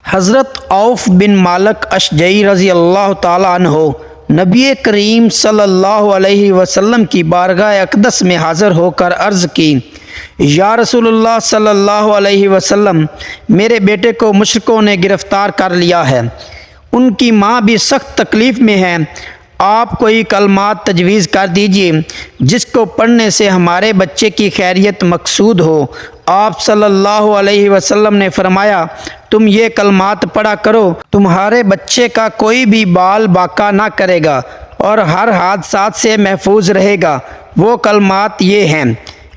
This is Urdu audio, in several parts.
حضرت عوف بن مالک اشجعی رضی اللہ تعالیٰ عنہ نبی کریم صلی اللہ علیہ وسلم کی بارگاہ اقدس میں حاضر ہو کر عرض کی، یا رسول اللہ صلی اللہ علیہ وسلم، میرے بیٹے کو مشرکوں نے گرفتار کر لیا ہے، ان کی ماں بھی سخت تکلیف میں ہے، آپ کوئی کلمات تجویز کر دیجئے جس کو پڑھنے سے ہمارے بچے کی خیریت مقصود ہو۔ آپ صلی اللہ علیہ وسلم نے فرمایا، تم یہ کلمات پڑھا کرو، تمہارے بچے کا کوئی بھی بال باقا نہ کرے گا اور ہر حادثات سے محفوظ رہے گا۔ وہ کلمات یہ ہیں: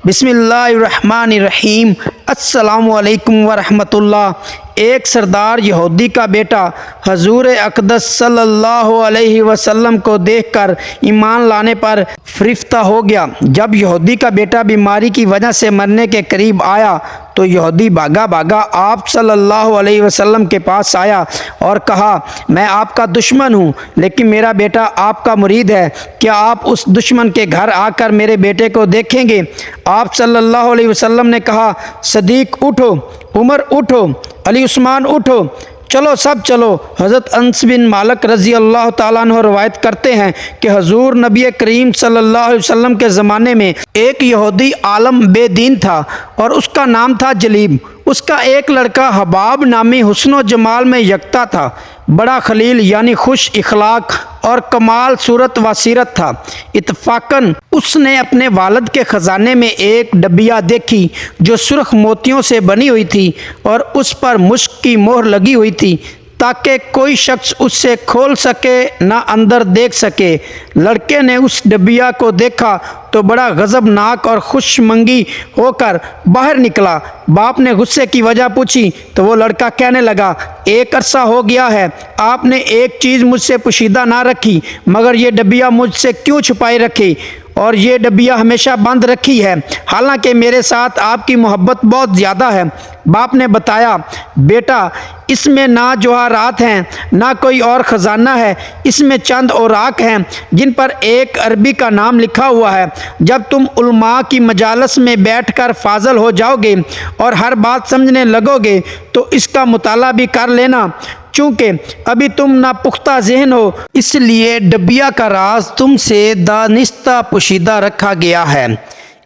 بسم اللہ الرحمن الرحیم، السلام علیکم ورحمۃ اللہ۔ ایک سردار یہودی کا بیٹا حضور اقدس صلی اللہ علیہ وسلم کو دیکھ کر ایمان لانے پر فریفتہ ہو گیا۔ جب یہودی کا بیٹا بیماری کی وجہ سے مرنے کے قریب آیا تو یہودی بھاگا آپ صلی اللہ علیہ وسلم کے پاس آیا اور کہا، میں آپ کا دشمن ہوں لیکن میرا بیٹا آپ کا مرید ہے، کیا آپ اس دشمن کے گھر آ کر میرے بیٹے کو دیکھیں گے؟ آپ صلی اللہ علیہ وسلم نے کہا، صدیق اٹھو، عمر اٹھو، علی عثمان اٹھو، چلو سب چلو۔ حضرت انس بن مالک رضی اللہ تعالیٰ عنہ روایت کرتے ہیں کہ حضور نبی کریم صلی اللہ علیہ وسلم کے زمانے میں ایک یہودی عالم بے دین تھا اور اس کا نام تھا جلیب۔ اس کا ایک لڑکا حباب نامی حسن و جمال میں یکتا تھا، بڑا خلیل یعنی خوش اخلاق اور کمال صورت و سیرت تھا۔ اتفاقاً اس نے اپنے والد کے خزانے میں ایک ڈبیا دیکھی جو سرخ موتیوں سے بنی ہوئی تھی اور اس پر مشک کی مہر لگی ہوئی تھی تاکہ کوئی شخص اس سے کھول سکے نہ اندر دیکھ سکے۔ لڑکے نے اس ڈبیا کو دیکھا تو بڑا غضبناک اور خوش منگی ہو کر باہر نکلا۔ باپ نے غصے کی وجہ پوچھی تو وہ لڑکا کہنے لگا، ایک عرصہ ہو گیا ہے آپ نے ایک چیز مجھ سے پوشیدہ نہ رکھی، مگر یہ ڈبیا مجھ سے کیوں چھپائی رکھی اور یہ ڈبیا ہمیشہ بند رکھی ہے، حالانکہ میرے ساتھ آپ کی محبت بہت زیادہ ہے؟ باپ نے بتایا، بیٹا اس میں نہ جواہرات ہیں نہ کوئی اور خزانہ ہے، اس میں چند اوراق ہیں جن پر ایک عربی کا نام لکھا ہوا ہے۔ جب تم علماء کی مجالس میں بیٹھ کر فاضل ہو جاؤ گے اور ہر بات سمجھنے لگو گے تو اس کا مطالعہ بھی کر لینا، چونکہ ابھی تم نہ پختہ ذہن ہو، اس لیے ڈبیا کا راز تم سے دانستہ پوشیدہ رکھا گیا ہے۔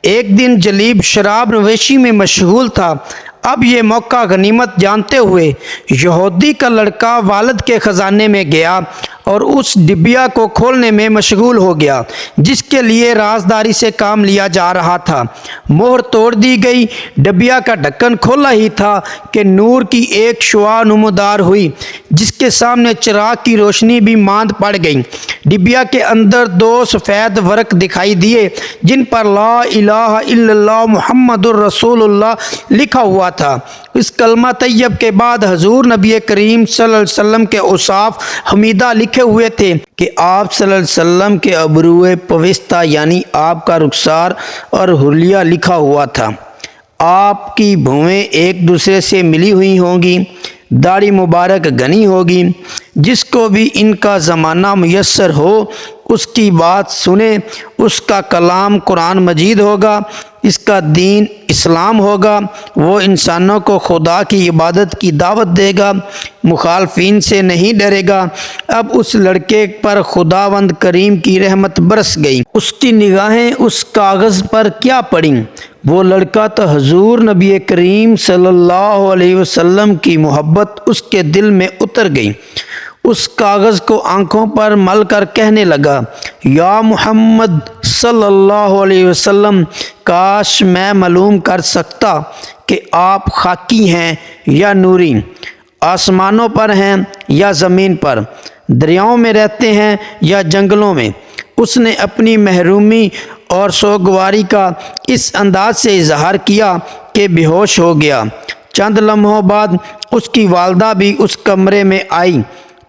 ایک دن جلیب شراب نوشی میں مشغول تھا۔ اب یہ موقع غنیمت جانتے ہوئے یہودی کا لڑکا والد کے خزانے میں گیا اور اس ڈبیا کو کھولنے میں مشغول ہو گیا جس کے لیے رازداری سے کام لیا جا رہا تھا۔ مہر توڑ دی گئی، ڈبیا کا ڈھکن کھولا ہی تھا کہ نور کی ایک شعاع نمودار ہوئی جس کے سامنے چراغ کی روشنی بھی ماند پڑ گئی۔ ڈبیا کے اندر دو سفید ورق دکھائی دیے جن پر لا الہ الا اللہ محمد الرسول اللہ لکھا ہوا تھا۔ اس کلمہ طیب کے بعد حضور نبی کریم صلی اللہ علیہ وسلم کے اوصاف حمیدہ لکھے ہوئے تھے کہ آپ صلی اللہ علیہ وسلم کے ابروئے پوستہ یعنی آپ کا رخسار اور حلیہ لکھا ہوا تھا۔ آپ کی بھویں ایک دوسرے سے ملی ہوئی ہوں گی، داڑھی مبارک گھنی ہوگی، جس کو بھی ان کا زمانہ میسر ہو اس کی بات سنے، اس کا کلام قرآن مجید ہوگا، اس کا دین اسلام ہوگا، وہ انسانوں کو خدا کی عبادت کی دعوت دے گا، مخالفین سے نہیں ڈرے گا۔ اب اس لڑکے پر خداوند کریم کی رحمت برس گئی۔ اس کی نگاہیں اس کاغذ پر کیا پڑیں؟ وہ لڑکا تو حضور نبی کریم صلی اللہ علیہ وسلم کی محبت اس کے دل میں اتر گئی۔ اس کاغذ کو آنکھوں پر مل کر کہنے لگا، یا محمد صلی اللہ علیہ وسلم، کاش میں معلوم کر سکتا کہ آپ خاکی ہیں یا نوری، آسمانوں پر ہیں یا زمین پر، دریاؤں میں رہتے ہیں یا جنگلوں میں۔ اس نے اپنی محرومی اور سوگواری کا اس انداز سے اظہار کیا کہ بے ہوش ہو گیا۔ چند لمحوں بعد اس کی والدہ بھی اس کمرے میں آئی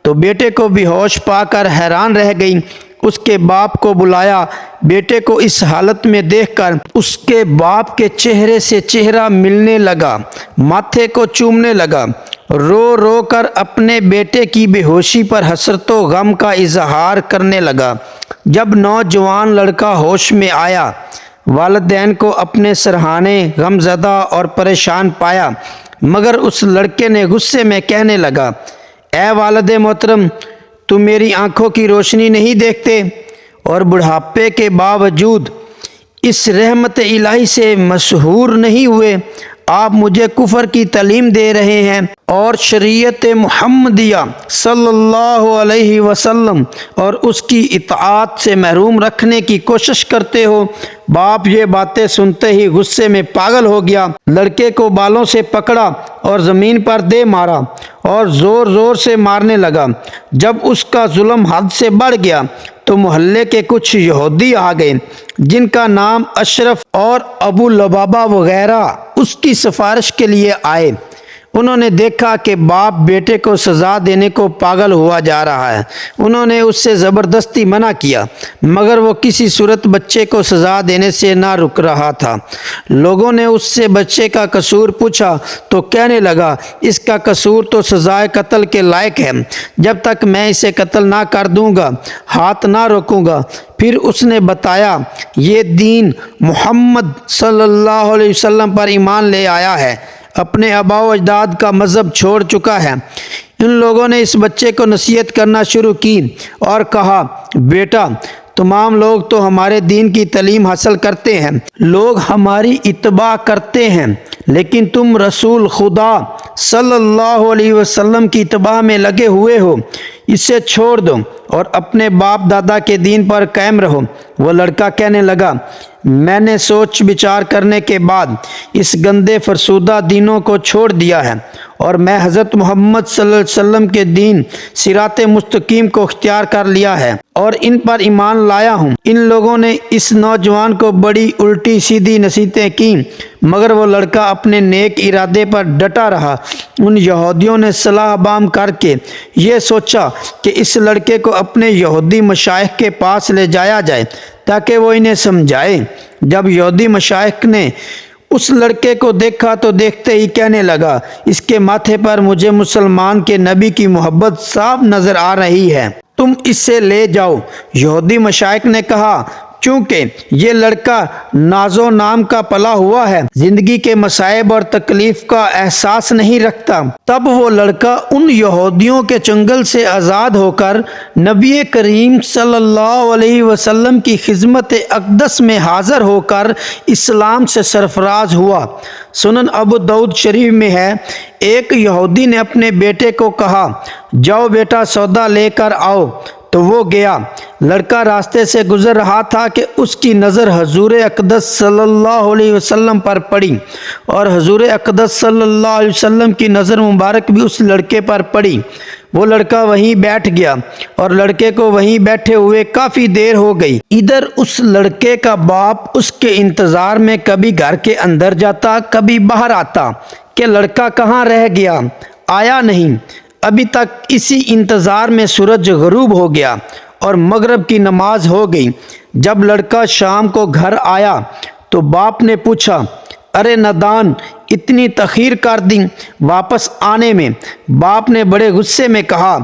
تو بیٹے کو بے ہوش پا کر حیران رہ گئی۔ اس کے باپ کو بلایا۔ بیٹے کو اس حالت میں دیکھ کر اس کے باپ کے چہرے سے چہرہ ملنے لگا، ماتھے کو چومنے لگا، رو رو کر اپنے بیٹے کی بے ہوشی پر حسرت و غم کا اظہار کرنے لگا۔ جب نوجوان لڑکا ہوش میں آیا، والدین کو اپنے سرہانے غم زدہ اور پریشان پایا۔ مگر اس لڑکے نے غصے میں کہنے لگا، اے والد محترم، تم میری آنکھوں کی روشنی نہیں دیکھتے اور بڑھاپے کے باوجود اس رحمت الہی سے مسحور نہیں ہوئے؟ آپ مجھے کفر کی تعلیم دے رہے ہیں اور شریعت محمدیہ صلی اللہ علیہ وسلم اور اس کی اطاعت سے محروم رکھنے کی کوشش کرتے ہو۔ باپ یہ باتیں سنتے ہی غصے میں پاگل ہو گیا، لڑکے کو بالوں سے پکڑا اور زمین پر دے مارا اور زور زور سے مارنے لگا۔ جب اس کا ظلم حد سے بڑھ گیا تو محلے کے کچھ یہودی آ گئے جن کا نام اشرف اور ابو لبابہ وغیرہ اس کی سفارش کے لیے آئے۔ انہوں نے دیکھا کہ باپ بیٹے کو سزا دینے کو پاگل ہوا جا رہا ہے۔ انہوں نے اس سے زبردستی منع کیا مگر وہ کسی صورت بچے کو سزا دینے سے نہ رک رہا تھا۔ لوگوں نے اس سے بچے کا قصور پوچھا تو کہنے لگا، اس کا قصور تو سزائے قتل کے لائق ہے، جب تک میں اسے قتل نہ کر دوں گا ہاتھ نہ روکوں گا۔ پھر اس نے بتایا، یہ دین محمد صلی اللہ علیہ وسلم پر ایمان لے آیا ہے، اپنے آباء و اجداد کا مذہب چھوڑ چکا ہے۔ ان لوگوں نے اس بچے کو نصیحت کرنا شروع کی اور کہا، بیٹا تمام لوگ تو ہمارے دین کی تعلیم حاصل کرتے ہیں، لوگ ہماری اتباع کرتے ہیں، لیکن تم رسول خدا صلی اللہ علیہ وسلم کی اتباع میں لگے ہوئے ہو، اسے چھوڑ دو اور اپنے باپ دادا کے دین پر قائم رہو۔ وہ لڑکا کہنے لگا، میں نے سوچ بچار کرنے کے بعد اس گندے فرسودہ دینوں کو چھوڑ دیا ہے اور میں حضرت محمد صلی اللہ علیہ وسلم کے دین صراط مستقیم کو اختیار کر لیا ہے اور ان پر ایمان لایا ہوں۔ ان لوگوں نے اس نوجوان کو بڑی الٹی سیدھی نصیحتیں کیں مگر وہ لڑکا اپنے نیک ارادے پر ڈٹا رہا۔ ان یہودیوں نے صلاح بام کر کے یہ سوچا کہ اس لڑکے کو اپنے یہودی مشائخ کے پاس لے جایا جائے تاکہ وہ انہیں سمجھائے۔ جب یہودی مشائخ نے اس لڑکے کو دیکھا تو دیکھتے ہی کہنے لگا، اس کے ماتھے پر مجھے مسلمان کے نبی کی محبت صاف نظر آ رہی ہے، تم اسے لے جاؤ۔ یہودی مشائخ نے کہا، چونکہ یہ لڑکا ناز و نام کا پلا ہوا ہے، زندگی کے مصائب اور تکلیف کا احساس نہیں رکھتا، تب وہ لڑکا ان یہودیوں کے چنگل سے آزاد ہو کر نبی کریم صلی اللہ علیہ وسلم کی خدمت اقدس میں حاضر ہو کر اسلام سے سرفراز ہوا۔ سنن ابو داؤد شریف میں ہے، ایک یہودی نے اپنے بیٹے کو کہا، جاؤ بیٹا سودا لے کر آؤ، تو وہ گیا۔ لڑکا راستے سے گزر رہا تھا کہ اس کی نظر حضور اقدس صلی اللہ علیہ وسلم پر پڑی اور حضور اقدس صلی اللہ علیہ وسلم کی نظر مبارک بھی اس لڑکے پر پڑی۔ وہ لڑکا وہیں بیٹھ گیا اور لڑکے کو وہیں بیٹھے ہوئے کافی دیر ہو گئی۔ ادھر اس لڑکے کا باپ اس کے انتظار میں کبھی گھر کے اندر جاتا کبھی باہر آتا کہ لڑکا کہاں رہ گیا، آیا نہیں۔ ابھی تک اسی انتظار میں سورج غروب ہو گیا اور مغرب کی نماز ہو گئی۔ جب لڑکا شام کو گھر آیا تو باپ نے پوچھا، ارے نادان، اتنی تاخیر کر دی واپس آنے میں؟ باپ نے بڑے غصے میں کہا،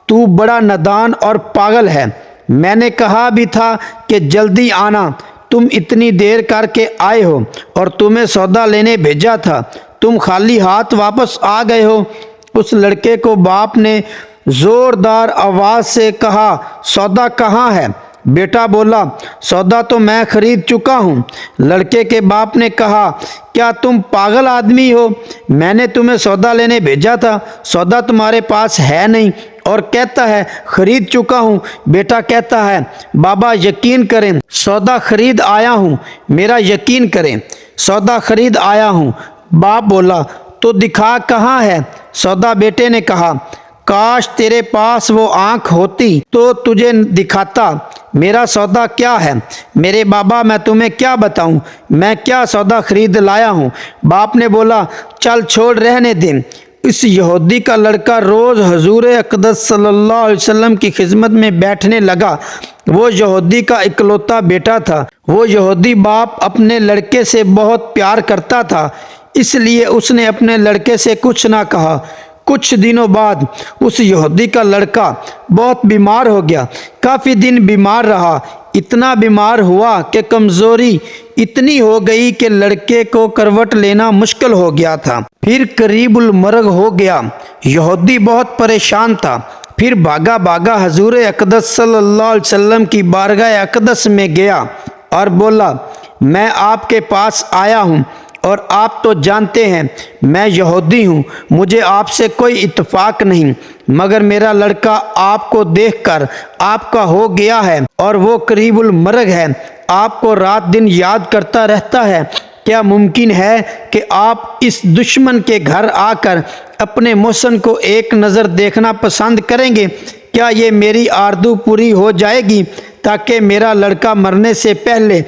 تو بڑا نادان اور پاگل ہے، میں نے کہا بھی تھا کہ جلدی آنا، تم اتنی دیر کر کے آئے ہو اور تمہیں سودا لینے بھیجا تھا، تم خالی ہاتھ واپس آ گئے ہو۔ اس لڑکے کو باپ نے زوردار آواز سے کہا، سودا کہاں ہے؟ بیٹا بولا، سودا تو میں خرید چکا ہوں۔ لڑکے کے باپ نے کہا، کیا تم پاگل آدمی ہو؟ میں نے تمہیں سودا لینے بھیجا تھا، سودا تمہارے پاس ہے نہیں اور کہتا ہے خرید چکا ہوں۔ بیٹا کہتا ہے، بابا یقین کریں، سودا خرید آیا ہوں، میرا یقین کریں، سودا خرید آیا ہوں۔ باپ بولا، تو دکھا کہاں ہے؟ سودا بیٹے نے کہا، کاش تیرے پاس وہ آنکھ ہوتی تو تجھے دکھاتا، میرا سودا کیا ہے۔ میرے بابا میں تمہیں کیا بتاؤں، میں کیا سودا خرید لایا ہوں۔ باپ نے بولا، چل چھوڑ رہنے دیں۔ اس یہودی کا لڑکا روز حضور اقدس صلی اللہ علیہ وسلم کی خدمت میں بیٹھنے لگا۔ وہ یہودی کا اکلوتا بیٹا تھا۔ وہ یہودی باپ اپنے لڑکے سے بہت پیار کرتا تھا، اس لیے اس نے اپنے لڑکے سے کچھ نہ کہا۔ کچھ دنوں بعد اس یہودی کا لڑکا بہت بیمار ہو گیا، کافی دن بیمار رہا۔ اتنا بیمار ہوا کہ کمزوری اتنی ہو گئی کہ لڑکے کو کروٹ لینا مشکل ہو گیا تھا۔ پھر قریب المرگ ہو گیا۔ یہودی بہت پریشان تھا۔ پھر بھاگا بھاگا حضور اقدس صلی اللہ علیہ وسلم کی بارگاہ اقدس میں گیا اور بولا، میں آپ کے پاس آیا ہوں اور آپ تو جانتے ہیں میں یہودی ہوں، مجھے آپ سے کوئی اتفاق نہیں، مگر میرا لڑکا آپ کو دیکھ کر آپ کا ہو گیا ہے اور وہ قریب المرگ ہے، آپ کو رات دن یاد کرتا رہتا ہے۔ کیا ممکن ہے کہ آپ اس دشمن کے گھر آ کر اپنے محسن کو ایک نظر دیکھنا پسند کریں گے؟ کیا یہ میری آرزو پوری ہو جائے گی تاکہ میرا لڑکا مرنے سے پہلے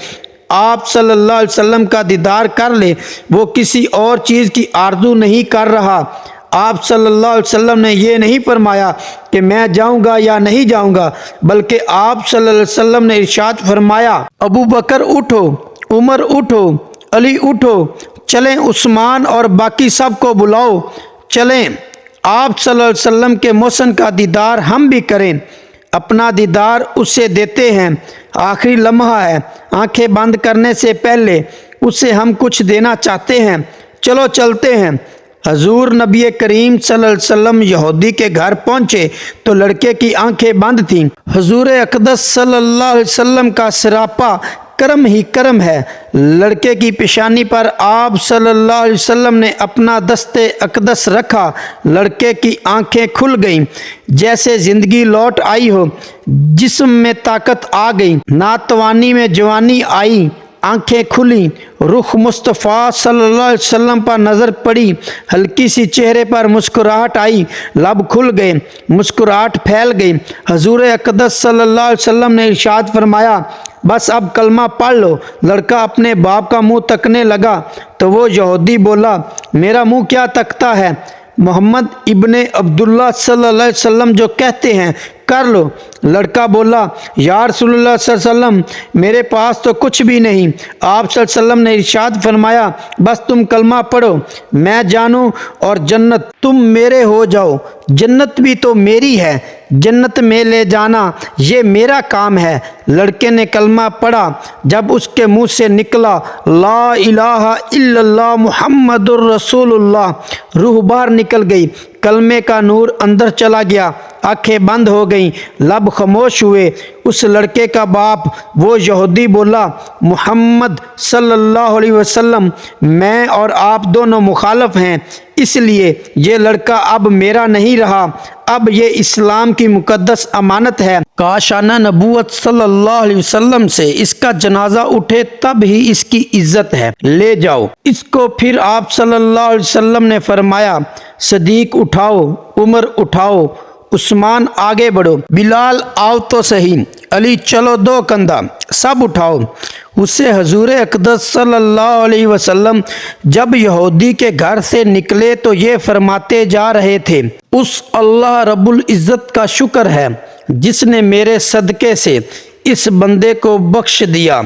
آپ صلی اللہ علیہ وسلم کا دیدار کر لے؟ وہ کسی اور چیز کی آرزو نہیں کر رہا۔ آپ صلی اللہ علیہ وسلم نے یہ نہیں فرمایا کہ میں جاؤں گا یا نہیں جاؤں گا، بلکہ آپ صلی اللہ علیہ وسلم نے ارشاد فرمایا، ابو بکر اٹھو، عمر اٹھو، علی اٹھو، چلیں عثمان اور باقی سب کو بلاؤ، چلیں آپ صلی اللہ علیہ وسلم کے محسن کا دیدار ہم بھی کریں۔ اپنا دیدار اسے دیتے ہیں، آخری لمحہ ہے، آنکھیں بند کرنے سے پہلے اسے ہم کچھ دینا چاہتے ہیں، چلو چلتے ہیں۔ حضور نبی کریم صلی اللہ علیہ وسلم یہودی کے گھر پہنچے تو لڑکے کی آنکھیں بند تھیں۔ حضور اقدس صلی اللہ علیہ وسلم کا سراپا کرم ہی کرم ہے۔ لڑکے کی پیشانی پر آپ صلی اللہ علیہ وسلم نے اپنا دست اقدس رکھا۔ لڑکے کی آنکھیں کھل گئیں، جیسے زندگی لوٹ آئی ہو، جسم میں طاقت آ گئی، ناتوانی میں جوانی آئی، آنکھیں کھلی، رخ مصطفیٰ صلی اللہ علیہ وسلم پر نظر پڑی، ہلکی سی چہرے پر مسکراہٹ آئی، لب کھل گئے، مسکراہٹ پھیل گئی۔ حضور اقدس صلی اللہ علیہ وسلم نے ارشاد فرمایا، بس اب کلمہ پڑھ لو۔ لڑکا اپنے باپ کا منہ تکنے لگا تو وہ یہودی بولا، میرا منہ کیا تکتا ہے؟ محمد ابن عبداللہ صلی اللہ علیہ وسلم جو کہتے ہیں کر لو۔ لڑکا بولا، یا رسول اللہ صلی اللہ علیہ وسلم میرے پاس تو کچھ بھی نہیں۔ آپ صلی اللہ علیہ وسلم نے ارشاد فرمایا، بس تم کلمہ پڑھو، میں جانوں اور جنت تم میرے ہو جاؤ، جنت بھی تو میری ہے، جنت میں لے جانا یہ میرا کام ہے۔ لڑکے نے کلمہ پڑھا، جب اس کے منہ سے نکلا لا الہ الا اللہ محمد الرسول اللہ، روح باہر نکل گئی، کلمے کا نور اندر چلا گیا، آنکھیں بند ہو گئیں، لب خاموش ہوئے۔ اس لڑکے کا باپ وہ یہودی بولا، محمد صلی اللہ علیہ وسلم میں اور آپ دونوں مخالف ہیں، اس لیے یہ لڑکا اب میرا نہیں رہا، اب یہ اسلام کی مقدس امانت ہے۔ کاشانہ نبوت صلی اللہ علیہ وسلم سے اس کا جنازہ اٹھے تب ہی اس کی عزت ہے، لے جاؤ اس کو۔ پھر آپ صلی اللہ علیہ وسلم نے فرمایا، صدیق اٹھاؤ، عمر اٹھاؤ، عثمان آگے بڑھو، بلال آؤ تو صحیح، علی چلو دو کندھا، سب اٹھاؤ۔ اسے حضور اقدس صلی اللہ علیہ وسلم جب یہودی کے گھر سے نکلے تو یہ فرماتے جا رہے تھے، اس اللہ رب العزت کا شکر ہے جس نے میرے صدقے سے اس بندے کو بخش دیا۔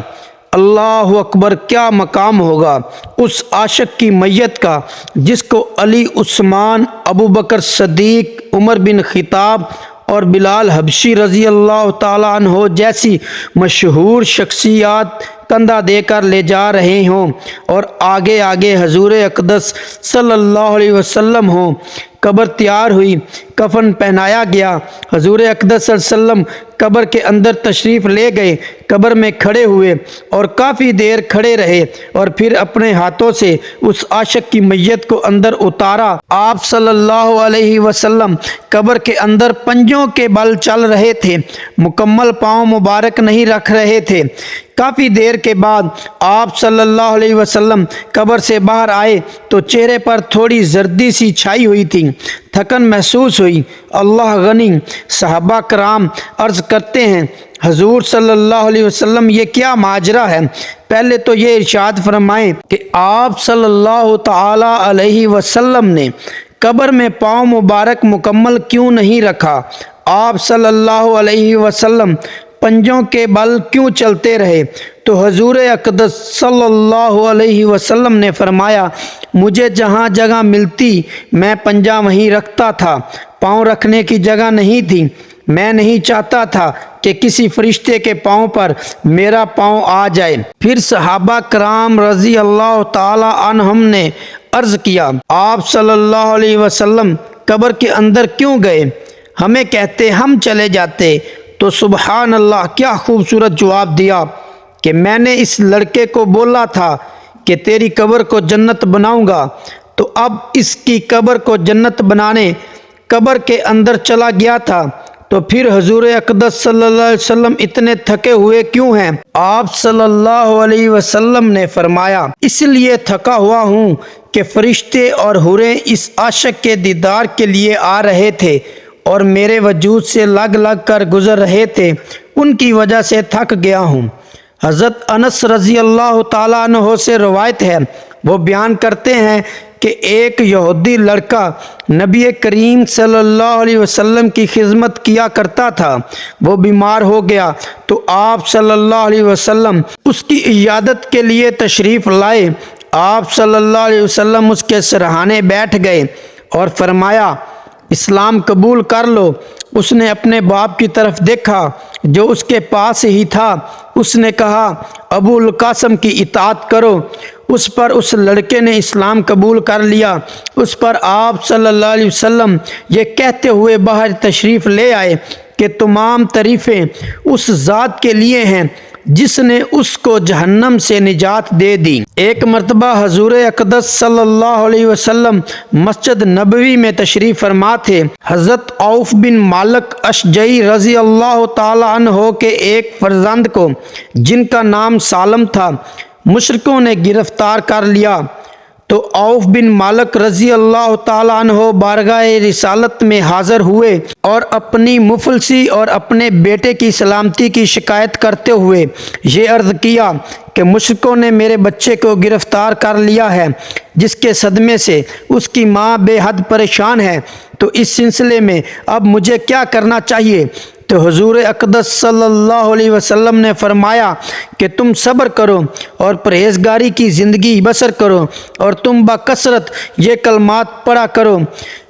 اللہ اکبر، کیا مقام ہوگا اس عاشق کی میت کا جس کو علی، عثمان، ابو بکر صدیق، عمر بن خطاب اور بلال حبشی رضی اللہ تعالیٰ عنہ جیسی مشہور شخصیات کندھا دے کر لے جا رہے ہوں اور آگے آگے حضور اقدس صلی اللہ علیہ وسلم ہوں۔ قبر تیار ہوئی، کفن پہنایا گیا، حضور اقدس صلی اللہ علیہ وسلم قبر کے اندر تشریف لے گئے، قبر میں کھڑے ہوئے اور کافی دیر کھڑے رہے اور پھر اپنے ہاتھوں سے اس عاشق کی میت کو اندر اتارا۔ آپ صلی اللہ علیہ وسلم قبر کے اندر پنجوں کے بل چل رہے تھے، مکمل پاؤں مبارک نہیں رکھ رہے تھے۔ کافی دیر کے بعد آپ صلی اللہ علیہ وسلم قبر سے باہر آئے تو چہرے پر تھوڑی زردی سی چھائی ہوئی تھی، تھکن محسوس ہوئی۔ اللہ غنی، صحابہ کرام عرض کرتے ہیں، حضور صلی اللہ علیہ وسلم یہ کیا ماجرا ہے؟ پہلے تو یہ ارشاد فرمائیں کہ آپ صلی اللہ تعالی علیہ وسلم نے قبر میں پاؤں مبارک مکمل کیوں نہیں رکھا؟ آپ صلی اللہ علیہ وسلم پنجوں کے بل کیوں چلتے رہے؟ تو حضور اقدس صلی اللہ علیہ وسلم نے فرمایا، مجھے جہاں جگہ ملتی میں پنجہ وہیں رکھتا تھا، پاؤں رکھنے کی جگہ نہیں تھی، میں نہیں چاہتا تھا کہ کسی فرشتے کے پاؤں پر میرا پاؤں آ جائے۔ پھر صحابہ کرام رضی اللہ تعالی عنہم نے عرض کیا، آپ صلی اللہ علیہ وسلم قبر کے اندر کیوں گئے؟ ہمیں کہتے ہم چلے جاتے۔ تو سبحان اللہ، کیا خوبصورت جواب دیا کہ میں نے اس لڑکے کو بولا تھا کہ تیری قبر کو جنت بناؤں گا، تو اب اس کی قبر کو جنت بنانے قبر کے اندر چلا گیا تھا، تو پھر حضور اقدس صلی اللہ علیہ وسلم اتنے تھکے ہوئے کیوں ہیں؟ آپ صلی اللہ علیہ وسلم نے فرمایا، اس لیے تھکا ہوا ہوں کہ فرشتے اور حوریں اس عاشق کے دیدار کے لیے آ رہے تھے اور میرے وجود سے لگ لگ کر گزر رہے تھے، ان کی وجہ سے تھک گیا ہوں۔ حضرت انس رضی اللہ تعالیٰ عنہ سے روایت ہے، وہ بیان کرتے ہیں کہ ایک یہودی لڑکا نبی کریم صلی اللہ علیہ وسلم کی خدمت کیا کرتا تھا، وہ بیمار ہو گیا تو آپ صلی اللہ علیہ وسلم اس کی عیادت کے لیے تشریف لائے۔ آپ صلی اللہ علیہ وسلم اس کے سرہانے بیٹھ گئے اور فرمایا، اسلام قبول کر لو۔ اس نے اپنے باپ کی طرف دیکھا جو اس کے پاس ہی تھا، اس نے کہا، ابو القاسم کی اطاعت کرو۔ اس پر اس لڑکے نے اسلام قبول کر لیا۔ اس پر آپ صلی اللہ علیہ وسلم یہ کہتے ہوئے باہر تشریف لے آئے کہ تمام تعریفیں اس ذات کے لیے ہیں جس نے اس کو جہنم سے نجات دے دی۔ ایک مرتبہ حضور اقدس صلی اللہ علیہ وسلم مسجد نبوی میں تشریف فرما تھے۔ حضرت عوف بن مالک اشجعی رضی اللہ تعالی عنہ کے ایک فرزند کو جن کا نام سالم تھا مشرکوں نے گرفتار کر لیا، تو عوف بن مالک رضی اللہ تعالیٰ عنہ بارگاہ رسالت میں حاضر ہوئے اور اپنی مفلسی اور اپنے بیٹے کی سلامتی کی شکایت کرتے ہوئے یہ عرض کیا کہ مشرکوں نے میرے بچے کو گرفتار کر لیا ہے، جس کے صدمے سے اس کی ماں بے حد پریشان ہے، تو اس سلسلے میں اب مجھے کیا کرنا چاہیے؟ تو حضور اقدس صلی اللہ علیہ وسلم نے فرمایا کہ تم صبر کرو اور پرہیزگاری کی زندگی بسر کرو اور تم بکثرت یہ کلمات پڑھا کرو،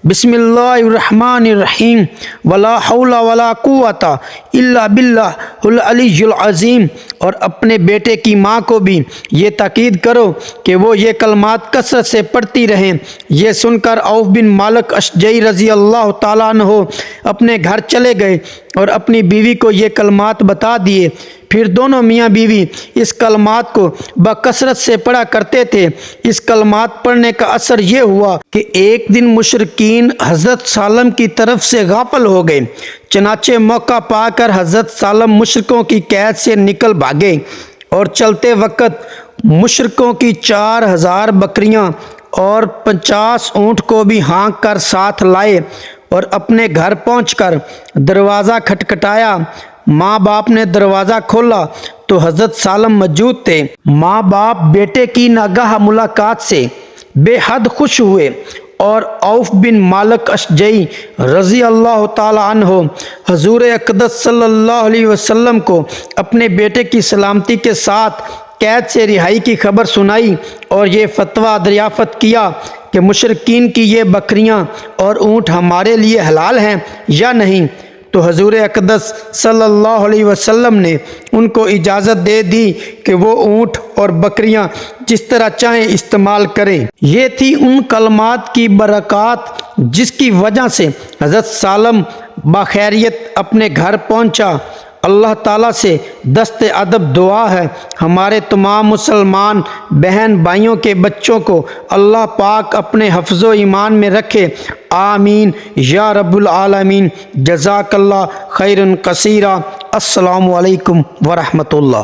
بسم اللہ الرحمن الرحیم، ولا حول ولا قوت الا باللہ العلی العظیم، اور اپنے بیٹے کی ماں کو بھی یہ تاکید کرو کہ وہ یہ کلمات کثرت سے پڑھتی رہیں۔ یہ سن کر عوف بن مالک اشجعی رضی اللہ تعالیٰ عنہ اپنے گھر چلے گئے اور اپنی بیوی کو یہ کلمات بتا دیے۔ پھر دونوں میاں بیوی اس کلمات کو بکثرت سے پڑھا کرتے تھے۔ اس کلمات پڑھنے کا اثر یہ ہوا کہ ایک دن مشرکین حضرت سالم کی طرف سے غافل ہو گئے، چنانچہ موقع پا کر حضرت سالم مشرکوں کی قید سے نکل بھاگے اور چلتے وقت مشرکوں کی 4000 بکریاں اور 50 اونٹ کو بھی ہانک کر ساتھ لائے اور اپنے گھر پہنچ کر دروازہ کھٹکھٹایا۔ ماں باپ نے دروازہ کھولا تو حضرت سالم موجود تھے۔ ماں باپ بیٹے کی ناگاہ ملاقات سے بے حد خوش ہوئے اور عوف بن مالک اشجعی رضی اللہ تعالی عنہ حضور اقدس صلی اللہ علیہ وسلم کو اپنے بیٹے کی سلامتی کے ساتھ قید سے رہائی کی خبر سنائی اور یہ فتویٰ دریافت کیا کہ مشرکین کی یہ بکریاں اور اونٹ ہمارے لیے حلال ہیں یا نہیں۔ تو حضور اقدس صلی اللہ علیہ وسلم نے ان کو اجازت دے دی کہ وہ اونٹ اور بکریاں جس طرح چاہیں استعمال کریں۔ یہ تھی ان کلمات کی برکات جس کی وجہ سے حضرت سالم بخیریت اپنے گھر پہنچا۔ اللہ تعالیٰ سے دست ادب دعا ہے ہمارے تمام مسلمان بہن بھائیوں کے بچوں کو اللہ پاک اپنے حفظ و ایمان میں رکھے، آمین یا رب العالمین۔ جزاک اللہ خیرا کثیرا۔ السلام علیکم ورحمۃ اللہ۔